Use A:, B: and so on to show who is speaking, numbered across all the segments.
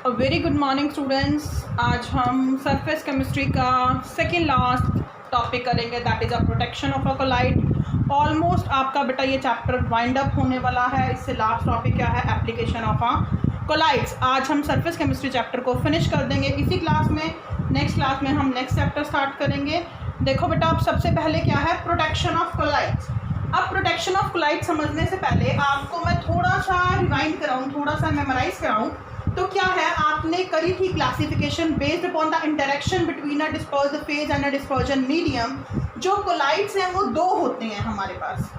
A: Very good morning students. आज हम surface chemistry का सेकेंड लास्ट टॉपिक करेंगे, that is a protection of a collide. Almost आपका बेटा ये चैप्टर वाइंड अप होने वाला है। इससे लास्ट टॉपिक क्या है, एप्लीकेशन ऑफ अ कोलाइड्स। आज हम सरफेस केमिस्ट्री चैप्टर को फिनिश कर देंगे इसी क्लास में। नेक्स्ट क्लास में हम नेक्स्ट चैप्टर स्टार्ट करेंगे। देखो बेटा, अब सबसे पहले क्या है, प्रोटेक्शन ऑफ कोलाइड्स। अब प्रोटेक्शन ऑफ कोलाइड समझने से पहले आपको मैं थोड़ा सा रिवाइंड कराऊँ, थोड़ा सा मेमोराइज कराऊँ। तो क्या है, आपने करी थी classification based upon the interaction between a dispersed phase and a dispersion medium. जो कोलाइड्स हैं वो दो होते हैं हमारे पास।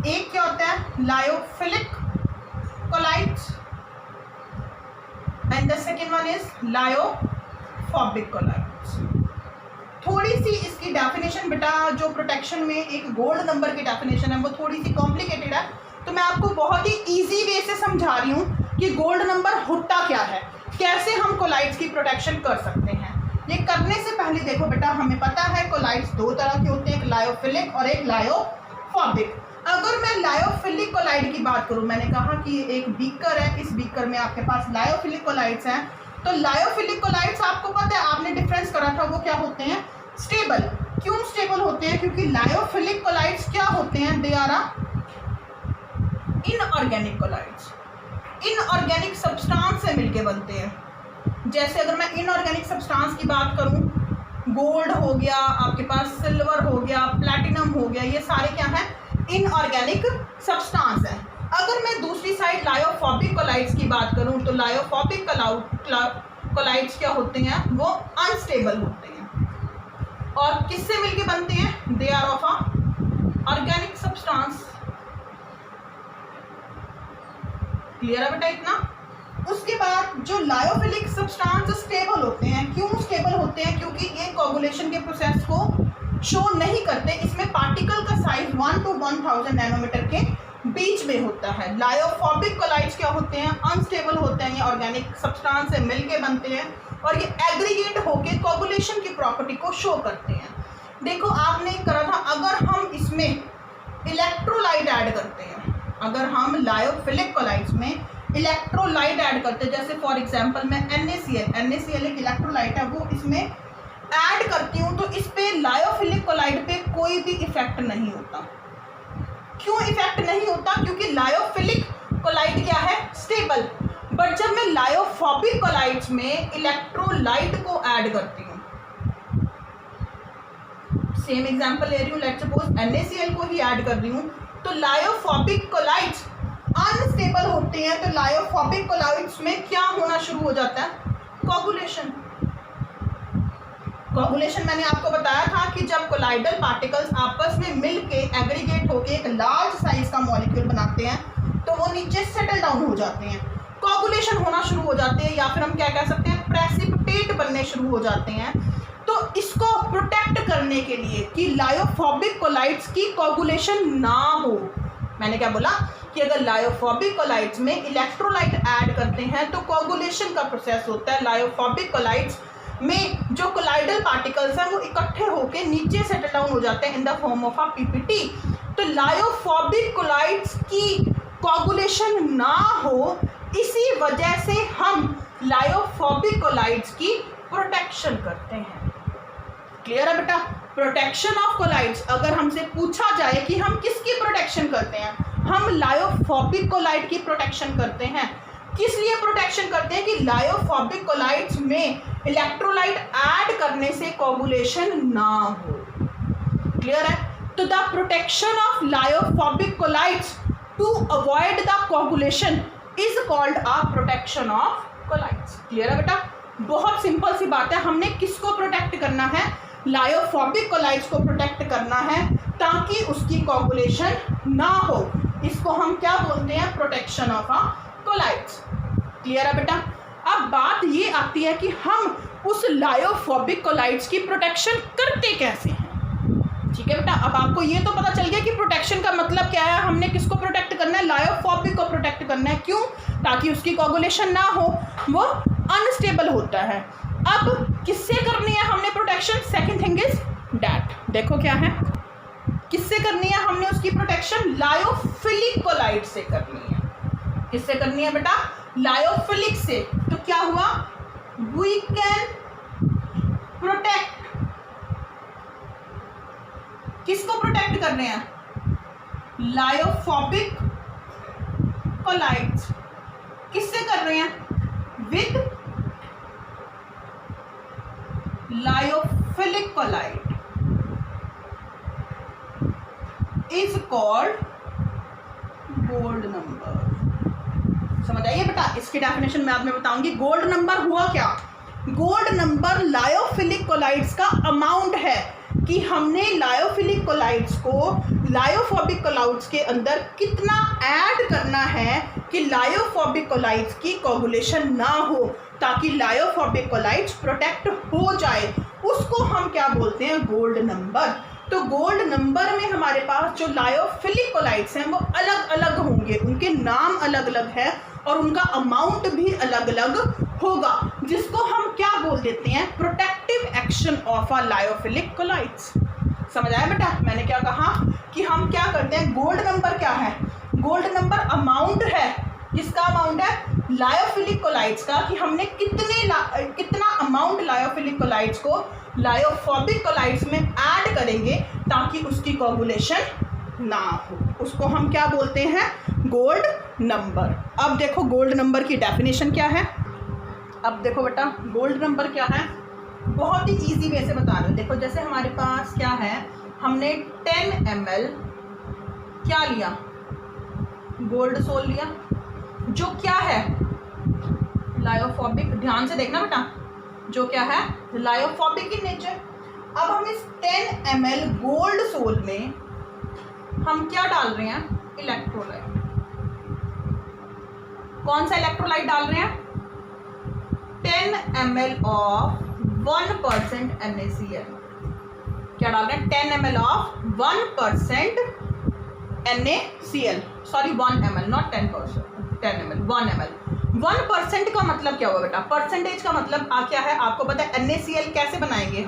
A: एक क्या होता है, lyophilic colloids, and the second one is lyophobic colloids. थोड़ी सी इसकी डेफिनेशन बेटा, जो प्रोटेक्शन में एक गोल्ड नंबर की डेफिनेशन है वो थोड़ी सी कॉम्प्लिकेटेड है, तो मैं आपको बहुत ही इजी वे से समझा रही हूँ कि गोल्ड नंबर होता क्या है, कैसे हम कोलाइड्स की प्रोटेक्शन कर सकते हैं। ये करने से पहले देखो बेटा, हमें पता है कोलाइड्स दो तरह के होते हैं, एक लायोफिलिक और एक लायोफोबिक। अगर मैं लायोफिलिक कोलाइड की बात करूँ, मैंने कहा कि एक बीकर है, इस बीकर में आपके पास लायोफिलिक कोलाइड्स हैं। तो लायोफिलिक कोलाइड्स आपको पता है, आपने डिफरेंस करा था, वो क्या होते हैं, स्टेबल। क्यों स्टेबल होते हैं? क्योंकि लायोफिलिक कोलाइड्स क्या होते हैं, they are inorganic colloids. Inorganic substance से मिलके बनते हैं। जैसे अगर मैं इनऑर्गेनिक सब्सटेंस की बात करूं, गोल्ड हो गया, आपके पास सिल्वर हो गया, प्लैटिनम हो गया, ये सारे क्या हैं, इनऑर्गेनिक सब्सटेंस हैं। अगर मैं दूसरी साइड लायोफोबिक कोलाइड्स की बात करूं, तो लायोफोबिक कोलाइड्स क्या होते हैं, वो अनस्टेबल होते हैं। और किससे मिलके बनते हैं, they are of a organic substance. Clear है बेटा इतना? उसके बाद जो लायोफिलिक सब्सटेंस स्टेबल होते हैं, क्यों स्टेबल होते हैं? क्योंकि ये कोगुलेशन के प्रोसेस को शो नहीं करते। इसमें पार्टिकल का साइज 1 to 1000 नैनोमीटर के बीच में होता है। लायोफोबिक कोलाइड्स क्या होते हैं, अनस्टेबल होते हैं, ये ऑर्गेनिक सब्सटेंस से मिलके बनते हैं और ये एग्रीगेट होके कोगुलेशन की प्रॉपर्टी को शो करते हैं। देखो आपने करा था, अगर हम इसमें इलेक्ट्रोलाइट ऐड करते हैं, अगर हम लायोफिलिक कोलाइड्स में इलेक्ट्रोलाइट ऐड करते हैं, जैसे फॉर एग्जांपल मैं NaCl एक इलेक्ट्रोलाइट है, वो इसमें ऐड करती हूँ, तो इस पे लायोफिलिक कोलाइड पे कोई भी इफेक्ट नहीं होता। क्यों इफेक्ट नहीं होता? क्योंकि लायोफिलिक कोलाइड क्या है, स्टेबल। बट जब मैं लायोफोबिक कोलाइड्स में इलेक्ट्रोलाइट को ऐड करती हूँ, सेम एग्जांपल ले रही हूँ, लेट्स सपोज NaCl को ही ऐड कर रही हूँ, तो लायोफोबिक कोलाइड्स अनस्टेबल होते हैं। तो लायोफोबिक कोलाइड्स में क्या होना शुरू हो जाता है, कोगुलेशन। कोगुलेशन मैंने आपको बताया था कि जब कोलाइडल पार्टिकल्स आपस में मिलके एग्रीगेट होके एक लार्ज साइज का मॉलिक्यूल बनाते हैं, तो वो नीचे सेटल डाउन हो जाते हैं, कोगुलेशन होना शुरू हो जाते हैं, या फिर हम क्या कह सकते हैं, प्रेसिपिटेट बनने शुरू हो जाते हैं। तो इसको प्रोटेक्ट करने के लिए कि लायोफोबिक कोलाइड्स की कोगुलेशन ना हो, मैंने क्या बोला कि अगर लायोफोबिक कोलाइड्स में इलेक्ट्रोलाइट ऐड करते हैं तो कोगुलेशन का प्रोसेस होता है। लायोफोबिक कोलाइड्स में जो कोलाइडल पार्टिकल्स हैं वो इकट्ठे होकर नीचे सेटल डाउन हो जाते हैं इन the form of a PPT। तो लायोफोबिक कोलाइड्स की कोगुलेशन ना हो, इसी वजह से हम लायोफोबिक कोलाइड्स की प्रोटेक्शन करते हैं। क्लियर है बेटा? प्रोटेक्शन ऑफ कोलाइड्स, अगर हमसे पूछा जाए कि हम किसकी प्रोटेक्शन करते हैं, हम लायोफोबिक कोलाइड की प्रोटेक्शन करते हैं। किस लिए प्रोटेक्शन करते हैं? कि लायोफोबिक कोलाइड्स में इलेक्ट्रोलाइट ऐड करने से कोगुलेशन ना हो। क्लियर है? तो the protection of lyophobic colloids to avoid the coagulation is called a protection of colloids. Clear है बेटा? बहुत सिंपल सी बात है, हमने किसको प्रोटेक्ट करना है, लायोफोबिक कोलाइड्स को प्रोटेक्ट करना है ताकि उसकी कोगुलेशन ना हो। इसको हम क्या बोलते हैं, protection of a colloids. Clear है बेटा? अब बात ये आती है कि हम उस लायोफोबिक कोलाइड्स की प्रोटेक्शन करते कैसे हैं। ठीक है बेटा, अब आपको ये तो पता चल गया कि प्रोटेक्शन का मतलब क्या है, हमने किसको प्रोटेक्ट करना है, लायोफोबिक को प्रोटेक्ट करना है। क्यों? ताकि उसकी कोगुलेशन ना हो, वो अनस्टेबल होता है। अब किससे करनी है हमने protection, second thing is that. देखो क्या है, किससे करनी है हमने उसकी प्रोटेक्शन, लायोफिलिक कोलाइड से करनी है। किससे करनी है बेटा, लायोफिलिक से। तो क्या हुआ, वी कैन प्रोटेक्ट, किसको प्रोटेक्ट कर रहे हैं, लायोफोबिक कोलाइड्स। किससे कर रहे हैं, with lyophilic colloid is called gold number. समझ आइए बेटा, इसकी डेफिनेशन मैं आपने बताऊंगी। गोल्ड नंबर हुआ क्या, गोल्ड नंबर लायोफिलिक कोलाइड्स का अमाउंट है कि हमने लायोफिलिक कोलाइड्स को लायोफोबिक कोलाइड्स के अंदर कितना ऐड करना है कि लायोफोबिक कोलाइड्स की कोगुलेशन ना हो, ताकि लायोफोबिक कोलाइड्स प्रोटेक्ट हो जाए, उसको हम क्या बोलते हैं, गोल्ड नंबर। तो गोल्ड नंबर में हमारे पास जो लायोफिलिक कोलाइड्स हैं वो अलग अलग होंगे, उनके नाम अलग अलग है और उनका अमाउंट भी अलग अलग होगा, जिसको हम क्या बोल देते हैं, protective action of a lyophilic colloids. समझ आया बेटा, मैंने क्या कहा कि हम क्या करते हैं, गोल्ड नंबर क्या है, गोल्ड नंबर अमाउंट है, किसका अमाउंट है, लायोफिलिक कोलाइड्स का, कि हमने कितना अमाउंट लायोफिलिक कोलाइड्स को लायोफोबिक कोलाइड्स में ऐड करेंगे ताकि उसकी कोगुलेशन ना हो, उसको हम क्या बोलते हैं, गोल्ड नंबर। अब देखो गोल्ड नंबर की डेफिनेशन क्या है। अब देखो बेटा गोल्ड नंबर क्या है, बहुत ही इजी वे से बता रहे हो। देखो जैसे हमारे पास क्या है, हमने 10 ml क्या लिया, गोल्ड सोल लिया, जो क्या है, लायोफोबिक। ध्यान से देखना बेटा, जो क्या है, लायोफोबिक इन नेचर। अब हम इस 10 ml गोल्ड सोल में हम क्या डाल रहे हैं, इलेक्ट्रोलाइट। कौन सा इलेक्ट्रोलाइट डाल रहे हैं, 10 ml ऑफ 1% NaCl। क्या डाल रहे हैं, 10 ml of 1% NaCl, sorry 1 ml, not 10%, 10 ml, 1 ml। 1% का मतलब क्या हुआ बेटा, परसेंटेज का मतलब क्या है, आपको पता है NaCl कैसे बनाएंगे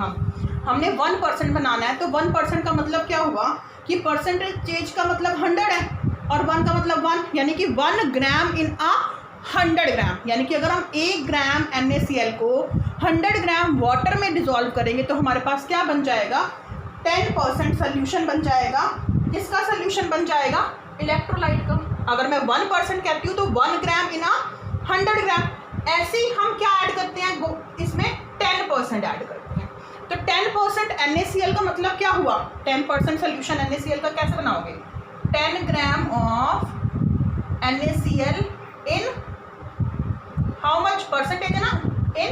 A: हमने 1% बनाना है, तो 1% का मतलब क्या हुआ कि परसेंटेज का मतलब 100 है और 1 का मतलब 1, यानी कि 1 ग्राम इन अ 100 ग्राम, यानी कि अगर हम 1 ग्राम NaCl को 100 ग्राम वाटर में डिसॉल्व करेंगे तो हमारे पास क्या बन जाएगा, 10% सोल्यूशन बन जाएगा। किसका सोल्यूशन बन जाएगा, इलेक्ट्रोलाइट का। अगर मैं 1% कहती हूँ तो 1 ग्राम इन अ 100 ग्राम। ऐसे ही हम क्या ऐड करते हैं, इसमें 10% ऐड करते हैं। तो 10% NaCl का मतलब क्या हुआ, 10% सोल्यूशन NaCl का कैसे बनाओगे, 10 gram of NaCl in how much percentage है ना, इन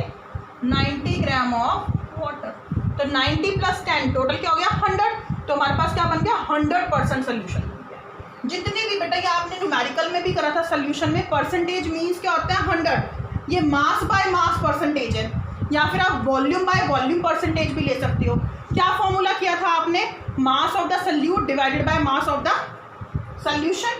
A: 90 ग्राम ऑफ वाटर। तो 90 + 10 टोटल क्या हो गया, 100। तो हमारे पास क्या बन गया, 100% सोल्यूशन बन गया। जितने भी बेटा, ये आपने न्यूमेरिकल में भी करा था सोल्यूशन में, परसेंटेज मीन्स क्या होता है, 100। ये मास बाय मास परसेंटेज है, या फिर आप वॉल्यूम बाय वॉल्यूम परसेंटेज भी ले सकते हो। क्या फॉर्मूला किया था आपने, mass of the solute divided by mass of the solution.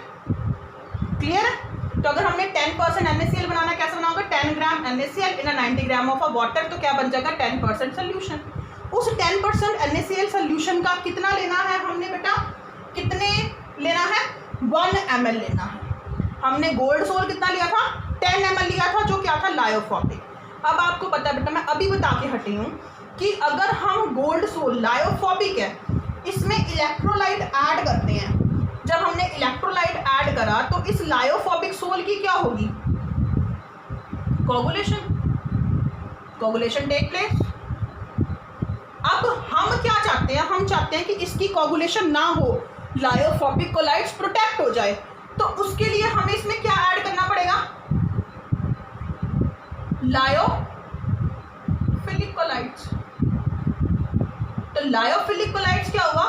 A: Clear है। तो अगर हमने 10% NaCl बनाना, कैसे बनाओगे, 10 ग्राम NaCl in 90 gram of a water, तो क्या बन जाएगा, 10% सोल्यूशन। उस 10% NaCl सोल्यूशन का कितना लेना है हमने बेटा, कितने लेना है, 1 ml लेना है। हमने गोल्ड सोल कितना लिया था, 10 ml लिया था, जो क्या था, लायोफोबिक। अब आपको पता है बेटा, मैं अभी बता के हटी हूँ कि अगर हम गोल्ड सोल लायोफोबिक है, इसमें इलेक्ट्रोलाइट ऐड करते हैं, जब हमने इलेक्ट्रोलाइट ऐड करा तो इस लायोफोबिक सोल की क्या होगी, कोगुलेशन टेक प्लेस। अब हम क्या चाहते हैं, हम चाहते हैं कि इसकी कोगुलेशन ना हो, लायोफोबिक कोलाइड्स प्रोटेक्ट हो जाए। तो उसके लिए हमें इसमें क्या ऐड करना पड़ेगा, लायोफिलिक कोलाइड्स। तो लायोफिलिक कोलाइड्स क्या हुआ,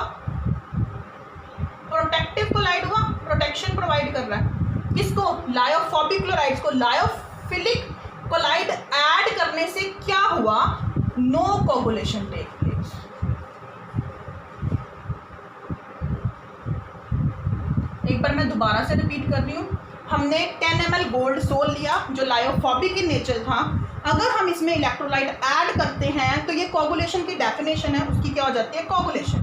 A: प्रोटेक्टिव कोलाइड हुआ, प्रोटेक्शन प्रोवाइड कर रहा है किसको, लायोफोबिक क्लोराइड्स को। लायोफिलिक कोलाइड ऐड करने से क्या हुआ, नो कोगुलेशन टेक प्लेस। एक बार मैं दोबारा से रिपीट कर रही हूँ, हमने 10 ml गोल्ड सोल लिया जो लायोफोबिक इन नेचर था। अगर हम इसमें इलेक्ट्रोलाइट ऐड करते हैं तो ये कोगुलेशन की डेफिनेशन है, उसकी क्या हो जाती है, कोगुलेशन।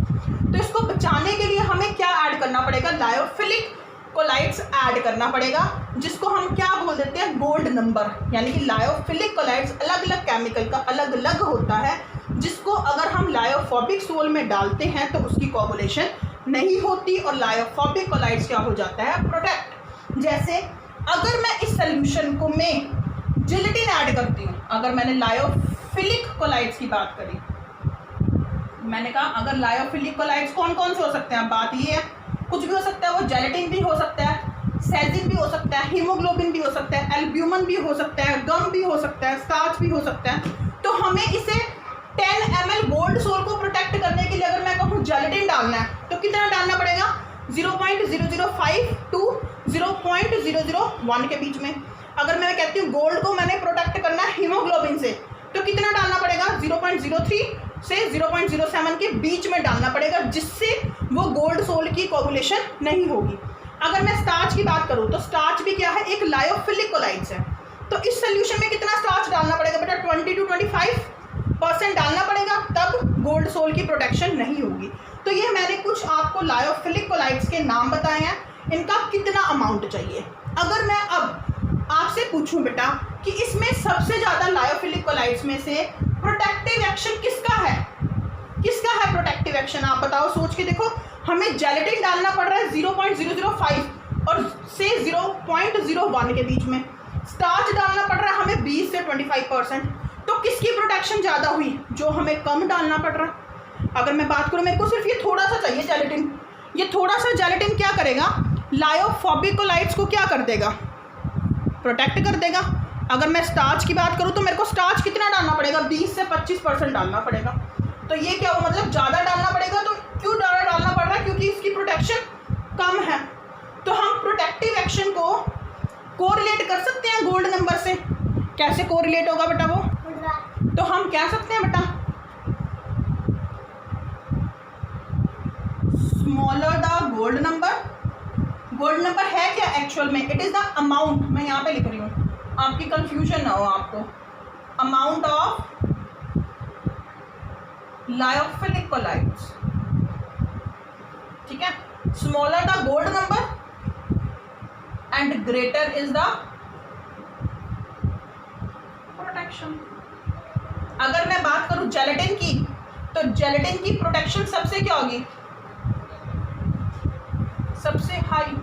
A: तो इसको बचाने के लिए हमें क्या ऐड करना पड़ेगा, लायोफिलिक कोलाइड्स ऐड करना पड़ेगा, जिसको हम क्या बोल देते हैं, गोल्ड नंबर। यानी कि लायोफिलिक कोलाइड्स अलग अलग केमिकल का अलग अलग होता है, जिसको अगर हम लायोफोबिक सोल में डालते हैं तो उसकी कोगुलेशन नहीं होती और लायोफोबिक कोलाइड्स क्या हो जाता है, प्रोटेक्ट। जैसे अगर मैं इस सोल्यूशन को में जिलेटिन ऐड करती हूँ, अगर मैंने लायोफिलिक कोलाइड्स की बात करी, मैंने कहा अगर लायोफिलिक कोलाइड्स कौन कौन से हो सकते हैं, बात ये है कुछ भी हो सकता है, वो जेलेटिन भी हो सकता है, सेजिन भी हो सकता है, हीमोग्लोबिन भी हो सकता है, एल्ब्यूमिन भी हो सकता है, गम भी हो सकता है, स्टार्च भी हो सकता है। तो हमें इसे 10 ml गोल्ड सोल को प्रोटेक्ट करने के लिए अगर मैं कहूँ जेलेटिन डालना है तो कितना डालना पड़ेगा, 0.005 टू 0.001 के बीच में। अगर मैं कहती हूँ गोल्ड को मैंने प्रोटेक्ट करना है हीमोग्लोबिन से तो कितना डालना पड़ेगा, 0.03 से 0.07 के बीच में डालना पड़ेगा, जिससे वो गोल्ड सोल की कोगुलेशन नहीं होगी। अगर मैं स्टार्च की बात करूँ तो स्टार्च भी क्या है, एक लायोफिलिक कोलाइड्स है। तो इस सोल्यूशन में कितना स्टार्च डालना पड़ेगा बेटा, 20 to 25% डालना पड़ेगा, तब गोल्ड सोल की प्रोटेक्शन नहीं होगी। तो ये मैंने कुछ आपको लायोफिलिक कोलाइड्स के नाम बताए हैं, इनका कितना अमाउंट चाहिए। अगर मैं अब आपसे पूछूं बेटा कि इसमें सबसे ज़्यादा लायोफिलिक कोलाइड्स में से प्रोटेक्टिव एक्शन किसका है, किसका है प्रोटेक्टिव एक्शन, आप बताओ, सोच के देखो। हमें जेलेटिन डालना पड़ रहा है 0.005 और से 0.01 के बीच में, स्टार्च डालना पड़ रहा है हमें 20 से 25%। तो किसकी प्रोटेक्शन ज़्यादा हुई, जो हमें कम डालना पड़ रहा। अगर मैं बात करूँ, मेरे को सिर्फ ये थोड़ा सा चाहिए जेलेटिन, ये थोड़ा सा जेलेटिन क्या करेगा, लायोफोबिक कोलाइड्स को क्या कर देगा, प्रोटेक्ट कर देगा। अगर मैं स्टार्च की बात करूँ तो मेरे को स्टार्च कितना डालना पड़ेगा, 20 से 25% डालना पड़ेगा। तो ये क्या हो, मतलब ज़्यादा डालना पड़ेगा। तो क्यों ज़्यादा डालना पड़ रहा है, क्योंकि इसकी प्रोटेक्शन कम है। तो हम प्रोटेक्टिव एक्शन को कोरिलेट कर सकते हैं गोल्ड नंबर से। कैसे कोरिलेट होगा बेटा वो, तो हम कह सकते हैं बेटा, smaller the gold number. Gold number है क्या एक्चुअल में, इट इज द अमाउंट, मैं यहाँ पे लिख रही हूँ आपकी कंफ्यूजन ना हो आपको, अमाउंट ऑफ लायोफिलिक कोलाइड्स, ठीक है। Smaller the gold number and greater is the protection. अगर मैं बात करूं जेलेटिन की, तो जेलेटिन की प्रोटेक्शन सबसे क्या होगी, सबसे हाई।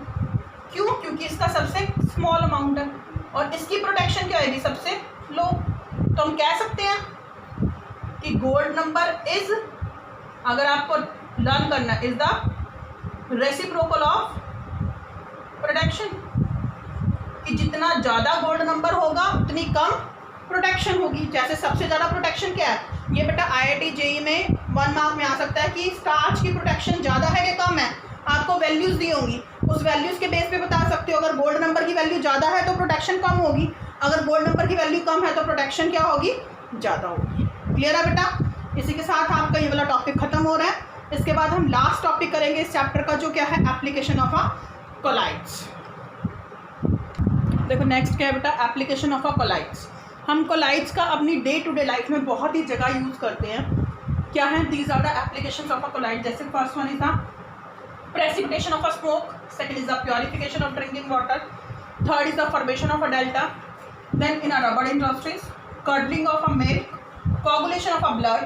A: क्यों, क्योंकि इसका सबसे स्मॉल अमाउंट है, और इसकी प्रोटेक्शन क्या आएगी, सबसे लो। तो हम कह सकते हैं कि गोल्ड नंबर इज, अगर आपको लर्न करना, is the reciprocal of protection, कि जितना ज़्यादा गोल्ड नंबर होगा उतनी कम प्रोटेक्शन होगी। जैसे सबसे ज़्यादा प्रोटेक्शन क्या है, ये बेटा IIT JEE में 1 मार्क में आ सकता है कि स्टार्च की प्रोटेक्शन ज़्यादा है कि कम है, आपको वैल्यूज़ दी होंगी, उस वैल्यूज़ के बेस पे बता सकते हो। अगर गोल्ड नंबर की वैल्यू ज़्यादा है तो प्रोटेक्शन कम होगी, अगर गोल्ड नंबर की वैल्यू कम है तो प्रोटेक्शन क्या होगी, ज़्यादा होगी। क्लियर है बेटा। इसी के साथ आपका ये वाला टॉपिक खत्म हो रहा है। इसके बाद हम लास्ट टॉपिक करेंगे इस चैप्टर का, जो क्या है, एप्लीकेशन ऑफ अ कोलाइड्स। देखो नेक्स्ट क्या है बेटा, एप्लीकेशन ऑफ अ कोलाइड्स। हम कोलाइड्स का अपनी डे टू डे लाइफ में बहुत ही जगह यूज़ करते हैं। क्या है, these are the applications of a colloid. जैसे first one is the precipitation of a smoke, second is the purification of drinking water, third is the formation of a delta, then in a rubber industries, curdling of a milk, coagulation of a blood,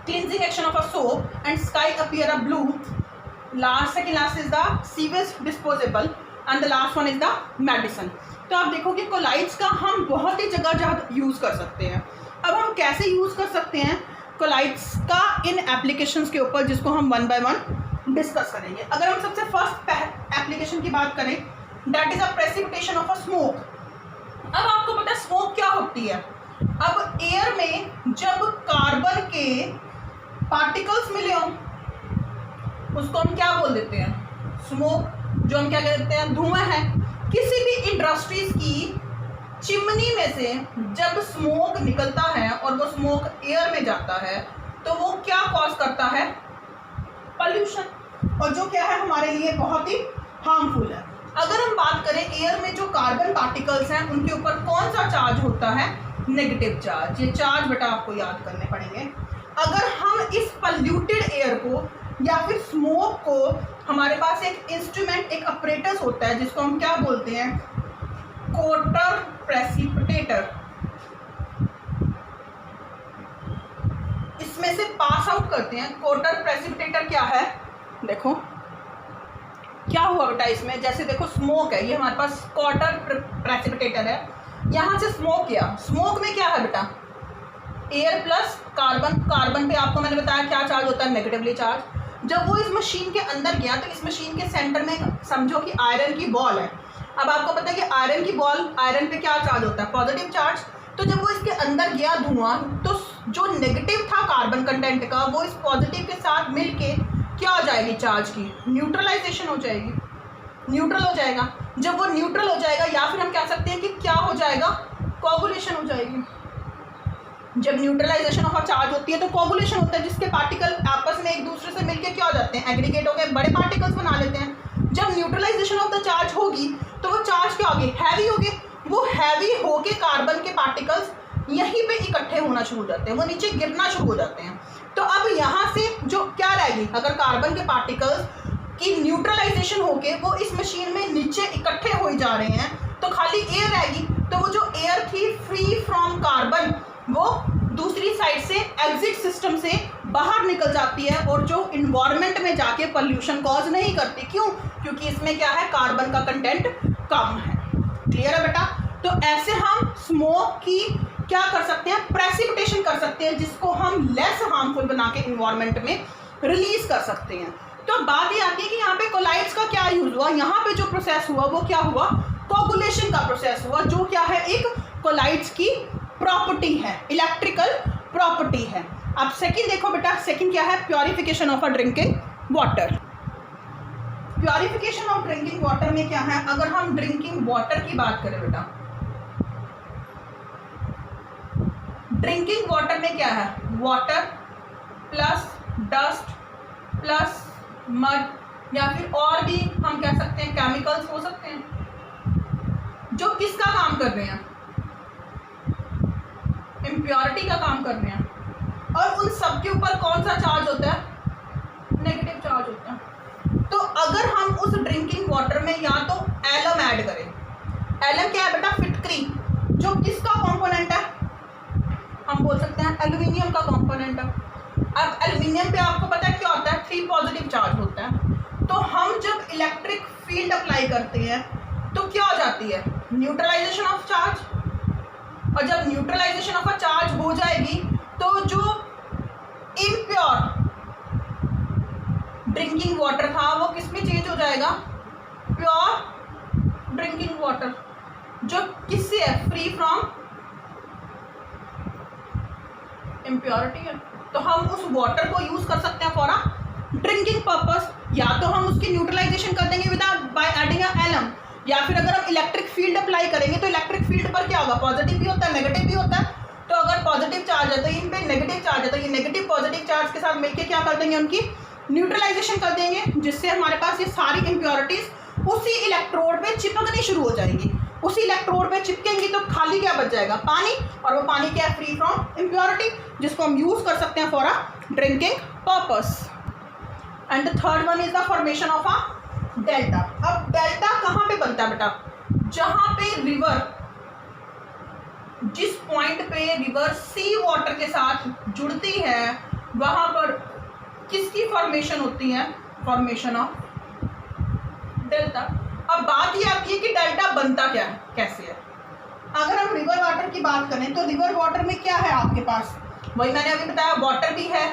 A: cleansing action of a soap, and sky appear a blue. Second last is the sewage disposable, and the last one is the medicine. तो आप देखो कि collides का हम बहुत ही जगह use कर सकते हैं। अब हम कैसे यूज़ कर सकते हैं कोलाइड्स का इन एप्लीकेशंस के ऊपर, जिसको हम 1 by 1 डिस्कस करेंगे। अगर हम सबसे फर्स्ट एप्लीकेशन की बात करें, that is a precipitation of a smoke. अब आपको पता है स्मोक क्या होती है। अब एयर में जब कार्बन के पार्टिकल्स मिले हों, उसको हम क्या बोल देते हैं, स्मोक, जो हम क्या कहते हैं, धुआं है। किसी भी इंडस्ट्रीज की चिमनी में से जब स्मोक निकलता है और वो स्मोक एयर में जाता है, तो वो क्या कॉज करता है, पॉल्यूशन, और जो क्या है हमारे लिए बहुत ही हार्मफुल है। अगर हम बात करें एयर में जो कार्बन पार्टिकल्स हैं, उनके ऊपर कौन सा चार्ज होता है, नेगेटिव चार्ज। ये चार्ज बेटा आपको याद करने पड़ेंगे। अगर हम इस पॉल्यूटेड एयर को या फिर स्मोक को हमारे पास एक इंस्ट्रूमेंट, एक अपरेटस होता है जिसको हम क्या बोलते हैं, कोटर प्रेसिपिटेटर। इसमें से पास आउट करते हैं। कोटर प्रेसिपिटेटर क्या है, देखो क्या हुआ बेटा इसमें, जैसे देखो स्मोक है, ये हमारे पास कोटर प्रेसिपिटेटर है, यहाँ से स्मोक किया। स्मोक में क्या है बेटा, एयर प्लस कार्बन। कार्बन पे आपको मैंने बताया क्या चार्ज होता है, नेगेटिवली चार्ज। जब वो इस मशीन के अंदर गया तो इस मशीन के सेंटर में समझो कि आयरन की बॉल है। अब आपको पता है कि आयरन की बॉल, आयरन पे क्या चार्ज होता है, पॉजिटिव चार्ज। तो जब वो इसके अंदर गया धुआं, तो जो नेगेटिव था कार्बन कंटेंट का, वो इस पॉजिटिव के साथ मिलके क्या हो जाएगी, चार्ज की न्यूट्रलाइजेशन हो जाएगी, न्यूट्रल हो जाएगा। जब वो न्यूट्रल हो जाएगा, या फिर हम कह सकते हैं कि क्या हो जाएगा, कोगुलेशन हो जाएगी। जब न्यूट्रलाइजेशन ऑफ अ चार्ज होती है तो कोगुलेशन होता है, जिसके पार्टिकल आपस में एक दूसरे से मिलके क्या हो जाते हैं, एग्रीगेट हो गए, बड़े पार्टिकल्स बना लेते हैं। जब न्यूट्रलाइजेशन ऑफ द चार्ज होगी तो वो चार्ज क्या होगी, हैवी होगी। वो हैवी होके कार्बन के पार्टिकल्स यहीं पे इकट्ठे होना शुरू हो जाते हैं, वो नीचे गिरना शुरू हो जाते हैं। तो अब यहाँ से जो क्या रहेगी, अगर कार्बन के पार्टिकल्स की न्यूट्रलाइजेशन होके वो इस मशीन में नीचे इकट्ठे हो जा रहे हैं, तो खाली एयर रहेगी। तो वो जो एयर थी फ्री फ्रॉम कार्बन, वो दूसरी साइड से एग्जिट सिस्टम से बाहर निकल जाती है और जो इन्वायरमेंट में जाके पोल्यूशन कॉज नहीं करती। क्यों, क्योंकि इसमें क्या है, कार्बन का कंटेंट कम है। क्लियर है बेटा। तो ऐसे हम स्मोक की क्या कर सकते हैं, प्रेसिपिटेशन कर सकते हैं, जिसको हम लेस हार्मफुल बना के इन्वायरमेंट में रिलीज कर सकते हैं। तो बात ये आती है कि यहाँ पे कोलाइड्स का क्या यूज हुआ, यहाँ पे जो प्रोसेस हुआ वो क्या हुआ, कोगुलेशन का प्रोसेस हुआ, जो क्या है, एक कोलाइड्स की प्रॉपर्टी है, इलेक्ट्रिकल प्रॉपर्टी है। अब सेकंड देखो बेटा, सेकंड क्या है, purification of a drinking water. Purification of drinking water में क्या है, अगर हम ड्रिंकिंग वाटर की बात करें बेटा, ड्रिंकिंग वाटर में क्या है, water plus dust plus mud, या फिर और भी हम कह सकते हैं केमिकल्स हो सकते हैं, जो किसका काम कर रहे हैं, इम्प्योरिटी का काम कर रहे हैं। और उन सब के ऊपर कौन सा चार्ज होता है, नेगेटिव चार्ज होता है। तो अगर हम उस ड्रिंकिंग वाटर में या तो एलम ऐड करें, एलम क्या है बेटा, फिटकरी, जो किसका कंपोनेंट है, हम बोल सकते हैं एल्यूमिनियम का कंपोनेंट है। अब एल्यूमिनियम पे आपको पता है क्या होता है, 3 पॉजिटिव चार्ज होता है। तो हम जब इलेक्ट्रिक फील्ड अप्लाई करते हैं तो क्या हो जाती है, न्यूट्रलाइजेशन ऑफ चार्ज। और जब न्यूट्रलाइजेशन ऑफ अ चार्ज हो जाएगी तो जो इम्प्योर ड्रिंकिंग वाटर था वो किस में चेंज हो जाएगा, प्योर ड्रिंकिंग वाटर, जो किससे है, फ्री फ्रॉम इम्प्योरिटी है। तो हम उस वाटर को यूज कर सकते हैं फॉर अ ड्रिंकिंग पर्पस, या तो हम उसकी न्यूट्रलाइजेशन कर देंगे without by adding a alum, या फिर अगर हम इलेक्ट्रिक फील्ड अप्लाई करेंगे तो इलेक्ट्रिक फील्ड पर क्या होगा, पॉजिटिव भी होता है नेगेटिव भी होता है। तो अगर पॉजिटिव चार्ज है तो इन पे नेगेटिव चार्ज है, तो ये नेगेटिव पॉजिटिव चार्ज के साथ मिलकर क्या कर देंगे, उनकी न्यूट्रलाइजेशन कर देंगे, जिससे हमारे पास ये सारी इम्प्योरिटीज उसी इलेक्ट्रोड पे चिपकनी शुरू हो जाएंगी। उसी इलेक्ट्रोड पे चिपकेंगी तो खाली क्या बच जाएगा, पानी, और वो पानी क्या है, फ्री फ्रॉम इम्प्योरिटी, जिसको हम यूज कर सकते हैं for a drinking purpose. And the third one is the formation of a delta. अब डेल्टा कहाँ पे बनता है बेटा, जहां पे रिवर, जिस पॉइंट पे रिवर सी वाटर के साथ जुड़ती है वहां पर किसकी फॉर्मेशन होती है, फॉर्मेशन ऑफ डेल्टा। अब बात ये आती है कि डेल्टा बनता क्या है, कैसे है। अगर हम रिवर वाटर की बात करें तो रिवर वाटर में क्या है आपके पास, वही मैंने अभी बताया, वाटर भी है,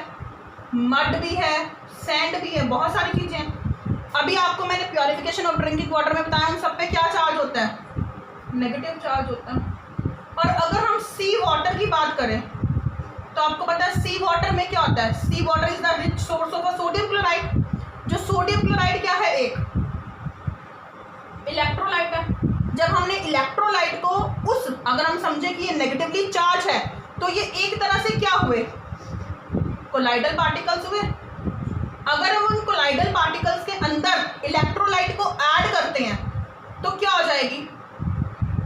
A: मड भी है, सैंड भी है, बहुत सारी चीजें हैं। अभी आपको मैंने प्योरिफिकेशन ऑफ ड्रिंकिंग वाटर में बताया, उन सब पे क्या चार्ज होता है, नेगेटिव चार्ज होता है। और अगर हम सी वाटर की बात करें तो आपको पता है सी वाटर में क्या होता है, sea water is the rich source of a sodium chloride. जो सोडियम क्लोराइड क्या है, एक इलेक्ट्रोलाइट है। जब हमने इलेक्ट्रोलाइट को उस, अगर हम समझे कि ये नेगेटिवली चार्ज है तो ये एक तरह से क्या हुए, कोलाइडल पार्टिकल्स हुए। अगर हम उन कोलाइडल पार्टिकल्स के अंदर इलेक्ट्रोलाइट को ऐड करते हैं तो क्या हो जाएगी,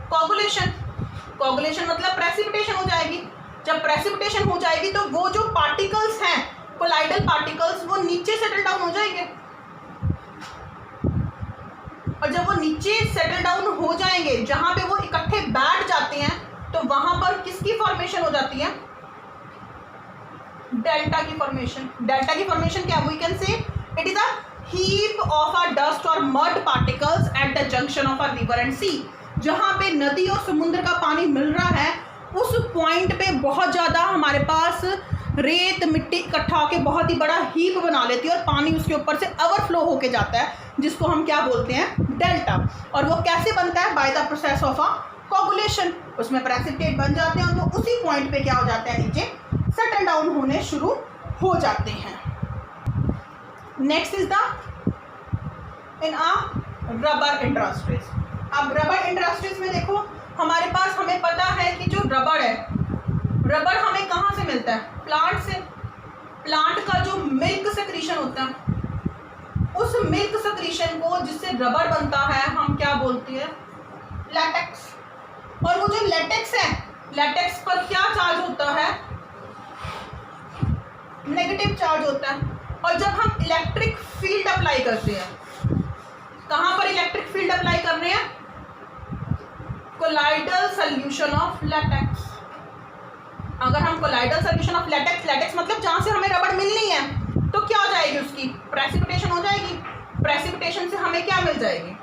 A: कोगुलेशन। कोगुलेशन मतलब प्रेसिपिटेशन हो जाएगी। जब प्रेसिपिटेशन हो जाएगी तो वो जो पार्टिकल्स हैं कोलाइडल पार्टिकल्स वो नीचे सेटल डाउन हो जाएंगे, और जब वो नीचे सेटल डाउन हो जाएंगे जहां पे वो इकट्ठे बैठ जाते हैं तो वहां पर किसकी फॉर्मेशन हो जाती है? डेल्टा की फॉर्मेशन। डेल्टा की फॉर्मेशन क्या? We can say it is a heap of a dust और mud particles at the junction of a river and sea. जहां पे नदी और समुद्र का पानी मिल रहा है उस पॉइंट पे बहुत ज़्यादा हमारे पास रेत मिट्टी इकट्ठा होकर बहुत ही बड़ा हीप बना लेती है और पानी उसके ऊपर से ओवरफ्लो होके जाता है, जिसको हम क्या बोलते हैं? डेल्टा। और वो कैसे बनता है? By the process of a coagulation. उसमें प्रेसिपिटेट बन जाते हैं और वो उसी पॉइंट पे क्या हो जाते हैं? नीचे सेटल डाउन होने शुरू हो जाते हैं। Next is the in a rubber industries. अब रबर इंडस्ट्रीज में देखो हमारे पास, हमें पता है कि जो रबर है, रबर हमें कहाँ से मिलता है? प्लांट से। प्लांट का जो मिल्क सेक्रीशन होता है, उस मिल्क सेक्रीशन को जिससे रबर बनता है हम क्या बोलते हैं? लैटेक्स। और वो जो लैटेक्स है, लैटेक्स पर क्या चार्ज होता है? नेगेटिव चार्ज होता है। और जब हम इलेक्ट्रिक फील्ड अप्लाई करते हैं, कहाँ पर इलेक्ट्रिक फील्ड अप्लाई कर रहे हैं? Colloidal solution of latex. अगर हम colloidal solution of latex, latex मतलब जहां से हमें रबड़ मिलनी है, तो क्या हो जाएगी? उसकी प्रेसिपिटेशन हो जाएगी। प्रेसिपिटेशन से हमें क्या मिल जाएगी?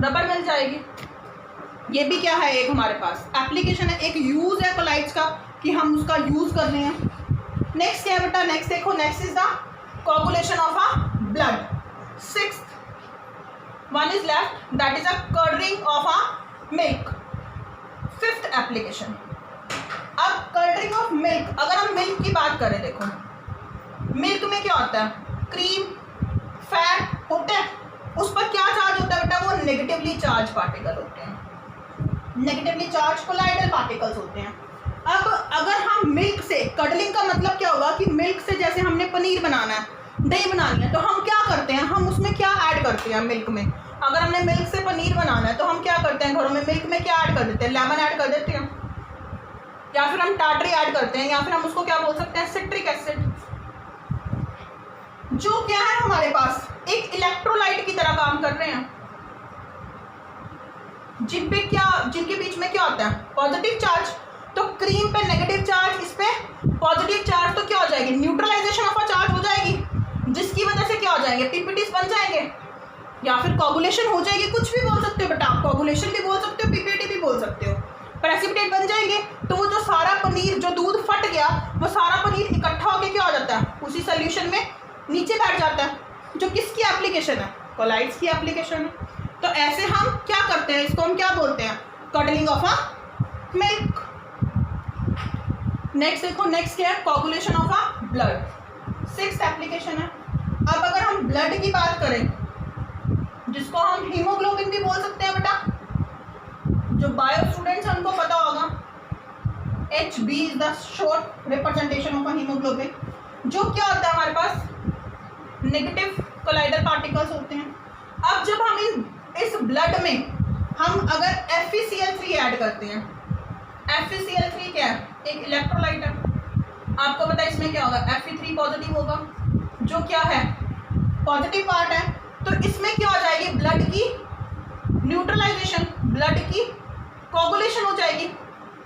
A: रबड़ मिल जाएगी। ये भी क्या है? एक हमारे पास एप्लीकेशन है, एक यूज है कोलाइड्स का कि हम उसका यूज कर रहे हैं। नेक्स्ट क्या है बेटा? नेक्स्ट देखो, next is the coagulation of a blood. Sixth one is left, that is a curding of a milk. Fifth application. अब कर्डिंग ऑफ मिल्क, अगर हम मिल्क की बात करें, देखो मिल्क में क्या होता है? क्रीम, फैट होते हैं, उस पर क्या चार्ज होता है बेटा? वो नेगेटिवली चार्ज पार्टिकल होते हैं, नेगेटिवली चार्ज कोलाइडल पार्टिकल्स होते हैं। अब अगर हम मिल्क से, कर्डलिंग का मतलब क्या होगा कि मिल्क से जैसे हमने पनीर बनाना है, दही बनानी है, तो हम क्या करते हैं? हम उसमें क्या ऐड करते हैं? मिल्क में। अगर हमने मिल्क से पनीर बनाना है तो हम क्या करते हैं? घरों में मिल्क में क्या ऐड कर देते हैं? लेमन ऐड कर देते हैं, या फिर हम टाटरी ऐड करते हैं, या फिर हम उसको क्या बोल सकते हैं? Citric acid. जो क्या है हमारे पास एक इलेक्ट्रोलाइट की तरह काम कर रहे हैं, जिनके बीच में क्या होता है? Positive charge. तो क्रीम पे नेगेटिव चार्ज, इस पे पॉजिटिव चार्ज, तो क्या हो जाएगी? न्यूट्रलाइजेशन ऑफ अ चार्ज हो जाएगी, जिसकी वजह से क्या हो जाएंगे? पीपीटीज बन जाएंगे, या फिर कोगुलेशन हो जाएगी। कुछ भी बोल सकते हो बेटा आप, कोगुलेशन भी बोल सकते हो, पीपीटी भी बोल सकते हो। प्रेसिपिटेट बन जाएंगे, तो वो जो सारा पनीर, जो दूध फट गया, वो सारा पनीर इकट्ठा होकर क्या हो जाता है? उसी सोल्यूशन में नीचे बैठ जाता है, जो किसकी एप्लीकेशन है? कोलाइड्स की एप्लीकेशन है। तो ऐसे हम क्या करते हैं? इसको हम क्या बोलते हैं? Curdling of a milk. Next देखो, नेक्स्ट क्या है? Coagulation of a blood. Sixth application है। अब अगर हम ब्लड की बात करें, जिसको हम हीमोग्लोबिन भी बोल सकते हैं बेटा, जो बायो स्टूडेंट्स हैं उनको पता होगा, HB is the short representation of a haemoglobin. जो क्या होता है हमारे पास? नेगेटिव कोलाइडल पार्टिकल्स होते हैं। अब जब हम इस ब्लड में हम अगर FeCl3 ऐड करते हैं, FeCl3 क्या है? एक इलेक्ट्रोलाइट है। आपको पता है इसमें क्या होगा? Fe3 पॉजिटिव होगा, जो क्या है? पॉजिटिव पार्ट है। तो इसमें क्या हो जाएगी? ब्लड की न्यूट्रलाइजेशन, ब्लड की कोगुलेशन हो जाएगी,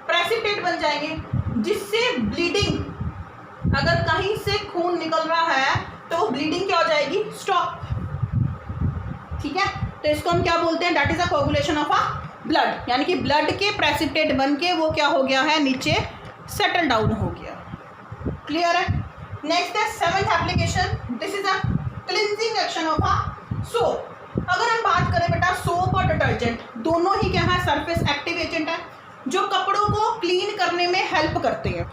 A: प्रेसिपिटेट बन जाएंगे, जिससे ब्लीडिंग, अगर कहीं से खून निकल रहा है तो ब्लीडिंग क्या हो जाएगी? स्टॉप। ठीक है, तो इसको हम क्या बोलते हैं? That is a coagulation of a blood, यानी कि ब्लड के प्रेसिपिटेट बन के वो क्या हो गया है? नीचे सेटल डाउन हो गया। क्लियर है? नेक्स्ट है seventh application, this is a cleansing action of a soap. अगर हम बात करें बेटा, सोप और डिटर्जेंट दोनों ही क्या है? सरफेस एक्टिव एजेंट है, जो कपड़ों को क्लीन करने में हेल्प करते हैं।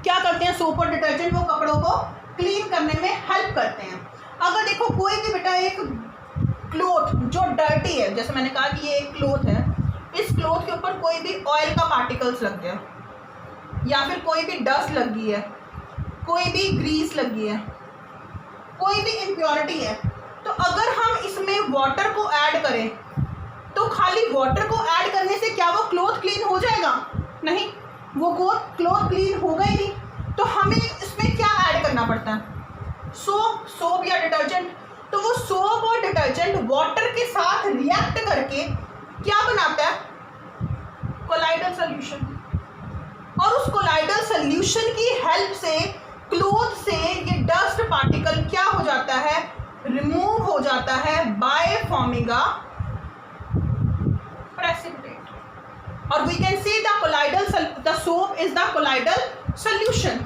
A: क्या करते हैं? सोप और डिटर्जेंट वो कपड़ों को क्लीन करने में हेल्प करते हैं। अगर देखो कोई भी बेटा एक क्लोथ जो डर्टी है, जैसे मैंने कहा कि ये एक क्लोथ है, इस क्लोथ के ऊपर कोई भी ऑयल का पार्टिकल्स लग गया, या फिर कोई भी डस्ट लगी है, कोई भी ग्रीस लगी है, कोई भी इम्प्योरिटी है, तो अगर हम इसमें वाटर को ऐड करें तो खाली वाटर को ऐड करने से क्या वो क्लोथ क्लीन हो जाएगा? नहीं, वो क्लोथ क्लीन होगा ही नहीं। तो हमें इसमें क्या ऐड करना पड़ता है? जाता है? सोप या डिटर्जेंट। तो वो सोप और डिटर्जेंट वाटर के साथ रिएक्ट करके क्या बनाता है? Colloidal solution. और उस कोलाइडल सॉल्यूशन की हेल्प से क्लोथ से ये डस्ट पार्टिकल क्या हो जाता है? रिमूव हो जाता है बाय फॉर्मिंग अ प्रेसिपिटेट। और we can say the soap is the colloidal solution.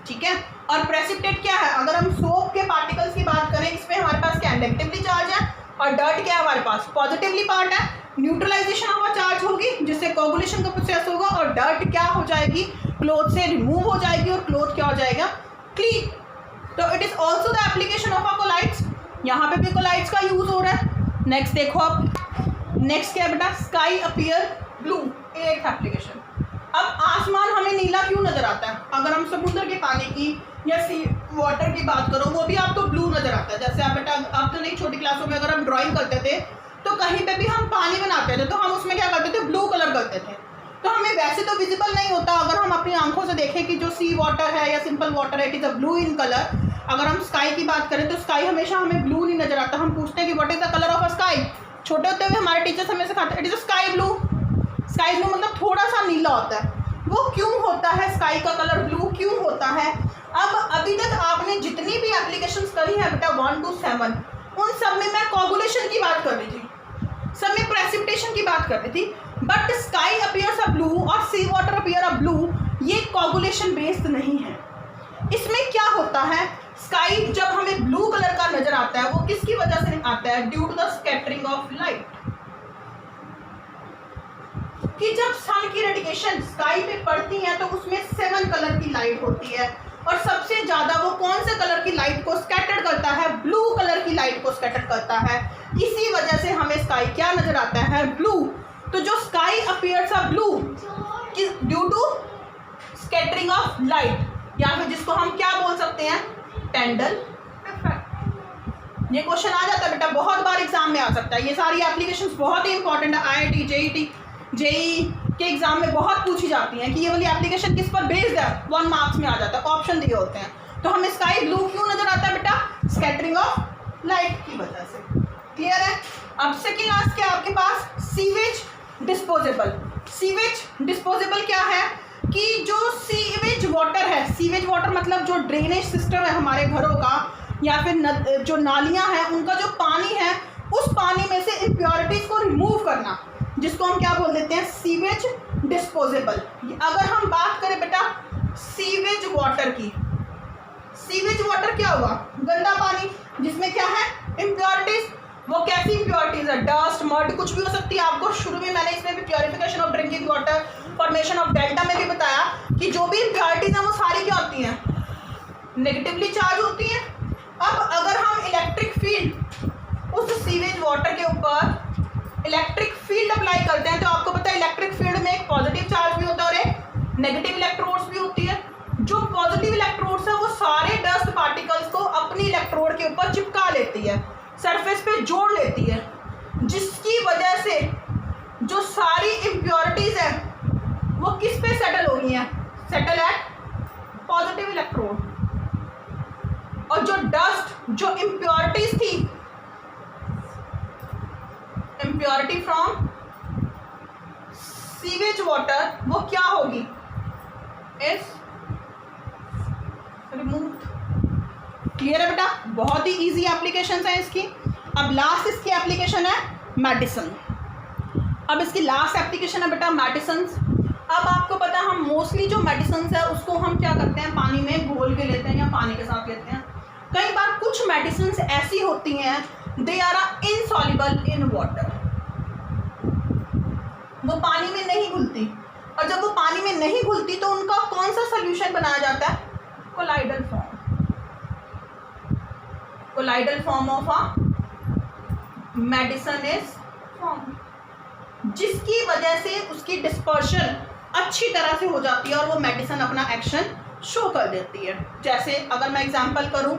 A: ठीक है। और प्रेसिपिटेट क्या है? अगर हम सोप के पार्टिकल्स की बात करें, इसमें हमारे पास क्या नेगेटिवली चार्ज है और डर्ट क्या है हमारे पास? पॉजिटिवली पार्ट है। न्यूट्रलाइजेशन ऑफ चार्ज होगी जिससे कोगुलेशन का प्रोसेस होगा और डर्ट क्या हो जाएगी? क्लोथ से रिमूव हो जाएगी और क्लोथ क्या हो जाएगा? क्लीन। तो it is also the application of a colloids. यहाँ पे भी कोलाइड्स का यूज हो रहा है। नेक्स्ट देखो आप, नेक्स्ट क्या है बेटा? Sky appear blue, eighth application. अब आसमान हमें नीला क्यों नजर आता है? अगर हम समुद्र के पानी की या सी वाटर की बात करो, वो भी आपको ब्लू नजर आता है। जैसे आप बेटा अब तो नहीं, छोटी क्लासों में अगर हम ड्राइंग करते थे तो कहीं पे भी हम पानी बनाते थे तो हम उसमें क्या करते थे? ब्लू कलर करते थे। तो हमें वैसे तो विजिबल नहीं होता, अगर हम अपनी आंखों से देखें कि जो सी वाटर है या सिंपल वाटर है, it is a blue in colour. अगर हम स्काई की बात करें तो स्काई हमेशा हमें ब्लू नहीं नजर आता। हम पूछते हैं कि what is the colour of a sky? छोटे होते हुए हमारे टीचर्स हमें सिखाते हैं it is sky blue. Sky blue मतलब थोड़ा सा नीला होता है। वो क्यों होता है? स्काई का कलर ब्लू क्यों होता है? अब अभी तक आपने जितनी भी एप्लीकेशंस करी है बेटा 1 to 7, उन सब में मैं कोगुलेशन की बात कर रही थी, सब में प्रेसिपिटेशन की बात कर रही थी। But sky appears a blue और सी वाटर अपीयर अ ब्लू, ये कोगुलेशन बेस्ड नहीं है। इसमें क्या होता है? स्काई जब हमें ब्लू कलर का नजर आता है वो किसकी वजह से आता है? Due to the scattering of light. कि जब सन की रेडिएशन स्काई पे पड़ती है तो उसमें 7 कलर की लाइट होती है और सबसे ज्यादा वो कौन से कलर की लाइट को स्कैटर करता है? ब्लू कलर की लाइट को स्कैटर करता है। इसी वजह से हमें स्काई क्या नजर आता है? ब्लू। तो जो sky appears a blue due to scattering of light, या फिर जिसको हम क्या बोल सकते हैं? टेंडल इफेक्ट। ये क्वेश्चन आ जाता है बेटा, बहुत बार एग्जाम में आ सकता है। ये सारी एप्लीकेशंस बहुत ही इंपॉर्टेंट है। IIT जेई के एग्जाम में बहुत पूछी जाती हैं कि ये वाली एप्लीकेशन किस पर बेस्ड है। 1 मार्क्स में आ जाता है, ऑप्शन दिए होते हैं। तो हमें स्काई ब्लू क्यों नजर आता है बेटा? स्कैटरिंग ऑफ लाइट की वजह से। क्लियर है? अब सेकेंड लास्ट क्या आपके पास? Sewage disposable. सीवेज डिस्पोजेबल क्या है? कि जो सीवेज वाटर है, सीवेज वाटर मतलब जो ड्रेनेज सिस्टम है हमारे घरों का या फिर जो नालियाँ हैं, उनका जो पानी है उस पानी में से इम्प्योरिटीज को रिमूव करना, जिसको हम क्या बोल देते हैं? Sewage disposable. अगर हम बात करें बेटा सीवेज वाटर की, सीवेज वाटर क्या हुआ? गंदा पानी जिसमें क्या है? इम्प्योरिटीज। वो कैसी इम्प्योरिटीज है? डस्ट, मड, कुछ भी हो सकती है। आपको शुरू में मैंने इसमें भी purification of drinking water, formation of delta में भी बताया कि जो भी इम्प्योरिटीज हैं वो सारी क्या होती हैं? नेगेटिवली चार्ज होती हैं। अब अगर हम इलेक्ट्रिक फील्ड उस सीवेज वाटर के ऊपर इलेक्ट्रिक फील्ड अप्लाई करते हैं तो आपको पता है इलेक्ट्रिक फील्ड में एक पॉजिटिव चार्ज भी होता है और एक नेगेटिव इलेक्ट्रोड्स भी होती है। जो पॉजिटिव इलेक्ट्रोड्स है वो सारे डस्ट पार्टिकल्स को अपनी इलेक्ट्रोड के ऊपर चिपका लेती है, सरफेस पे जोड़ लेती है, जिसकी वजह से जो सारी इम्प्योरिटीज है वो किस पे सेटल हो गई हैं? Settle at positive electrode. और जो डस्ट, जो इम्प्योरिटीज थी, इम्प्योरिटी फ्रॉम सीवेज वाटर, वो क्या होगी? Is removed. क्लियर है बेटा? बहुत ही इजी एप्लीकेशन है इसकी। अब लास्ट इसकी एप्लीकेशन है मेडिसिन। अब इसकी लास्ट एप्लीकेशन है बेटा मेडिसिन। अब आपको पता है हम मोस्टली जो मेडिसिन है उसको हम क्या करते हैं? पानी में घोल के लेते हैं या पानी के साथ लेते हैं। कई बार कुछ मेडिसिन ऐसी होती हैं they are insoluble in water, वो पानी में नहीं घुलती। और जब वो पानी में नहीं घुलती तो उनका कौन सा सोल्यूशन बनाया जाता है? Colloidal form. Colloidal form of a medicine is form, जिसकी वजह से उसकी डिस्पर्शन अच्छी तरह से हो जाती है और वो मेडिसिन अपना एक्शन शो कर देती है। जैसे अगर मैं एग्जांपल करूं,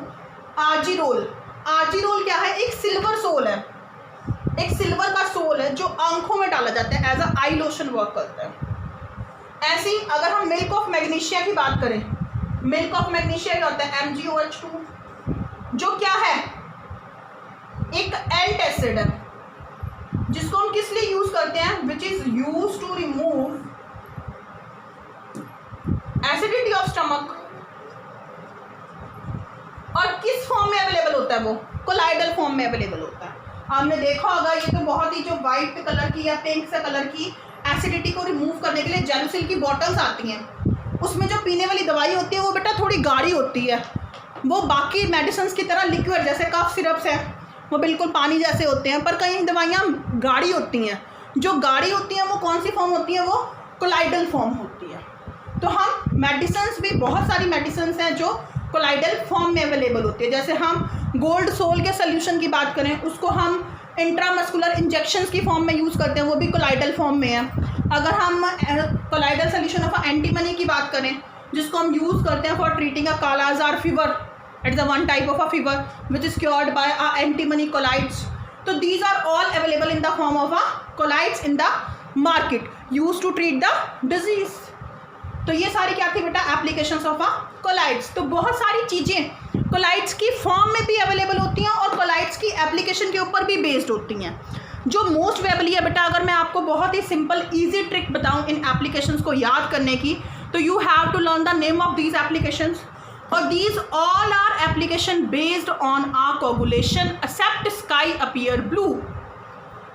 A: आर्जिरोल। आर्जिरोल क्या है? एक सिल्वर सोल है, एक सिल्वर का सोल है जो आंखों में डाला जाता है, as a eye lotion work करता है। ऐसे ही अगर हम मिल्क ऑफ मैग्नीशिया की बात करें मिल्क ऑफ मैग्नीशिया क्या होता है, MgOH2, जो क्या है, एक एल्ट एसिड है, जिसको हम किस लिए यूज करते हैं, which is use to remove acidity of stomach. और किस फॉर्म में अवेलेबल होता है वो, कोलाइडल फॉर्म में अवेलेबल होता है। आपने देखा होगा ये तो बहुत ही जो वाइट कलर की या पिंक से कलर की एसिडिटी को रिमूव करने के लिए जेलुसिल की बॉटल्स आती हैं, उसमें जो पीने वाली दवाई होती है वो बेटा थोड़ी गाढ़ी होती है, वो बाकी मेडिसिन की तरह लिक्विड जैसे कफ सिरप्स है वो बिल्कुल पानी जैसे होते हैं, पर कई दवाइयाँ गाढ़ी होती हैं। जो गाढ़ी होती हैं वो कौन सी फॉर्म होती है, वो कोलाइडल फॉर्म होती है। तो हम मेडिसिन भी बहुत सारी मेडिसिन हैं जो कोलाइडल फॉर्म में अवेलेबल होती है। जैसे हम गोल्ड सोल के सोल्यूशन की बात करें, उसको हम इंट्रामस्कुलर इंजेक्शंस की फॉर्म में यूज़ करते हैं, वो भी कोलाइडल फॉर्म में है। अगर हम कोलाइडल सोल्यूशन ऑफ एंटीमनी की बात करें, जिसको हम यूज़ करते हैं for treating a kala-azar fever, it's a one type of a fever which is cured by a antimony colloids. तो these are all available in the form of a colloids in the market use to treat the disease. तो ये सारी क्या थी बेटा, applications of a collides. तो बहुत सारी चीज़ें कोलाइड्स की फॉर्म में भी अवेलेबल होती हैं और कोलाइड्स की एप्लीकेशन के ऊपर भी बेस्ड होती हैं। जो मोस्ट वेबली है बेटा, अगर मैं आपको बहुत ही सिंपल ईजी ट्रिक बताऊं इन एप्लीकेशंस को याद करने की, तो you have to learn the name of these applications, और these all are application based on a coagulation except sky appear blue.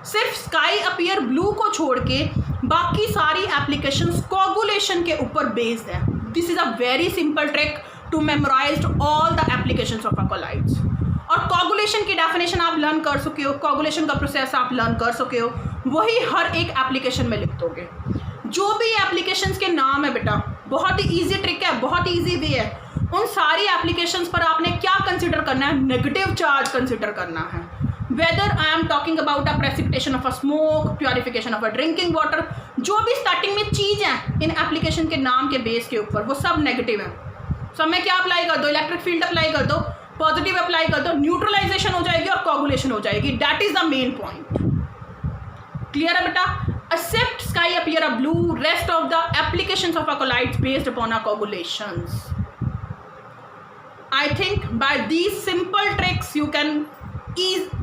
A: सिर्फ स्काई अपीयर ब्लू को छोड़ के बाकी सारी एप्लीकेशंस कोगुलेशन के ऊपर बेस्ड है। This is a very simple trick to memorize all the applications of a colloids. और कोगुलेशन की डेफिनेशन आप लर्न कर सके हो, कोगुलेशन का प्रोसेस आप लर्न कर सके हो, वही हर एक एप्लीकेशन में लिख दोगे। जो भी एप्लीकेशंस के नाम है बेटा, बहुत ही ईजी ट्रिक है, बहुत ही ईजी वे है। उन सारी एप्लीकेशंस पर आपने क्या कंसिडर करना है, नेगेटिव चार्ज कंसिडर करना है। Whether I am talking about a precipitation of a smoke, purification of a drinking water, जो भी स्टार्टिंग में चीज़ है इन एप्लीकेशन के नाम के बेस के ऊपर, वो सब नेगेटिव है। सब में क्या अप्लाई कर दो, इलेक्ट्रिक फील्ड अप्लाई कर दो, पॉजिटिव अप्लाई कर दो, न्यूट्रलाइजेशन हो जाएगी और कोगुलेशन हो जाएगी। That is the main point. Clear है बेटा? Except sky appear a blue, rest of the applications of a colloids based upon a coagulations. I think by these simple tricks you can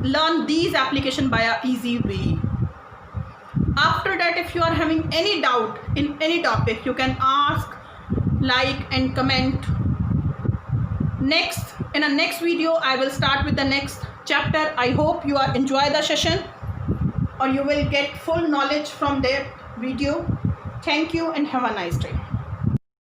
A: learn these application by a easy way. After that, if you are having any doubt in any topic, you can ask, like and comment. In a next video I will start with the next chapter. I hope you are enjoy the session or you will get full knowledge from that video. Thank you and have a nice day.